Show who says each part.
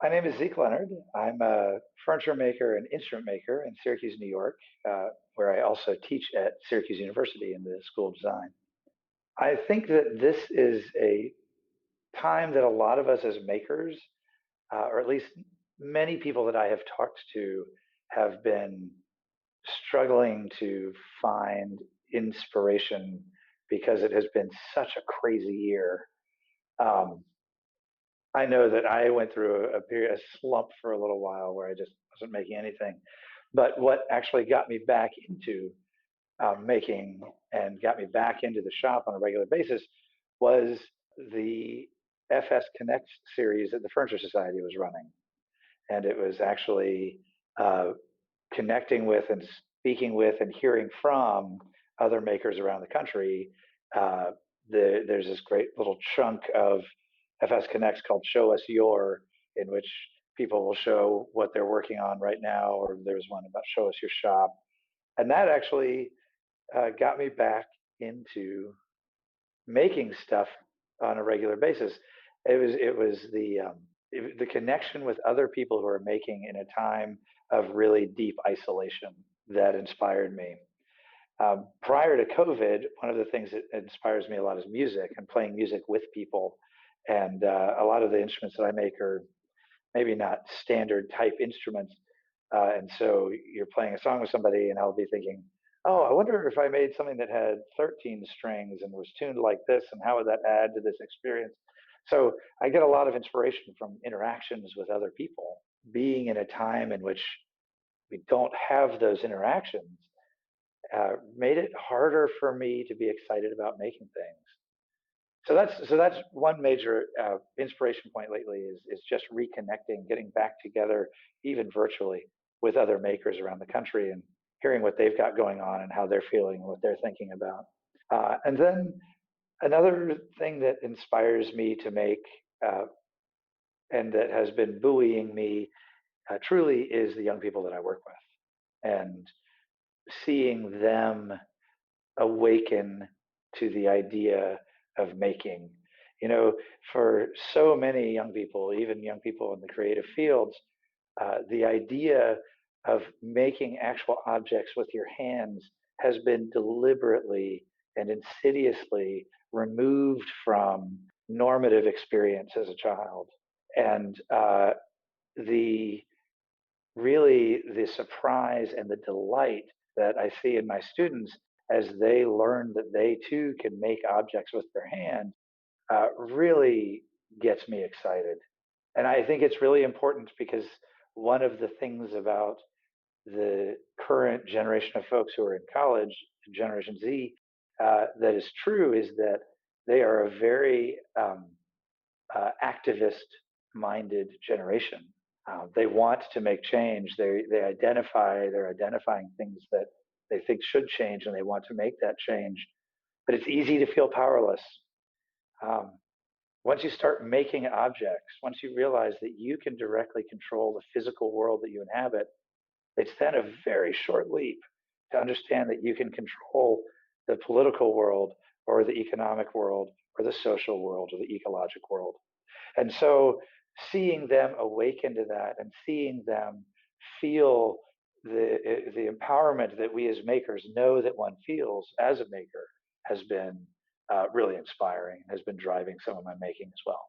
Speaker 1: My name is Zeke Leonard. I'm a furniture maker and instrument maker in Syracuse, New York, where I also teach at Syracuse University in the School of Design. I think that this is a time that a lot of us as makers, or at least many people that I have talked to, have been struggling to find inspiration because it has been such a crazy year. Um, I know that I went through a period, a slump for a little while where I just wasn't making anything. But what actually got me back into making and got me back into the shop on a regular basis was the FS Connect series that the Furniture Society was running. And it was actually uh, connecting with and speaking with and hearing from other makers around the country. Uh, there's this great little chunk of FS Connects called Show Us Your, in which people will show what they're working on right now, or there's one about Show Us Your Shop. And that actually got me back into making stuff on a regular basis. It was the connection with other people who are making in a time of really deep isolation that inspired me. Prior to COVID, one of the things that inspires me a lot is music and playing music with people. And a lot of the instruments that I make are maybe not standard type instruments. And so you're playing a song with somebody, and I'll be thinking, oh, I wonder if I made something that had 13 strings and was tuned like this, and how would that add to this experience? So I get a lot of inspiration from interactions with other people. Being in a time in which we don't have those interactions made it harder for me to be excited about making things. So that's one major inspiration point lately is just reconnecting, getting back together, even virtually, with other makers around the country and hearing what they've got going on and how they're feeling and what they're thinking about. And then another thing that inspires me to make uh, and that has been buoying me truly is the young people that I work with and seeing them awaken to the idea of making. You know, for so many young people, even young people in the creative fields, the idea of making actual objects with your hands has been deliberately and insidiously removed from normative experience as a child. And the really the surprise and the delight that I see in my students as they learn that they too can make objects with their hand really gets me excited. And I think it's really important because one of the things about the current generation of folks who are in college, Generation Z, that is true is that they are a very activist minded generation. They want to make change. They're identifying things that they think should change, and they want to make that change. But it's easy to feel powerless. Um, Once you start making objects, once you realize that you can directly control the physical world that you inhabit, it's then a very short leap to understand that you can control the political world or the economic world or the social world or the ecologic world. And so seeing them awaken to that and seeing them feel the empowerment that we as makers know that one feels as a maker has been really inspiring and has been driving some of my making as well.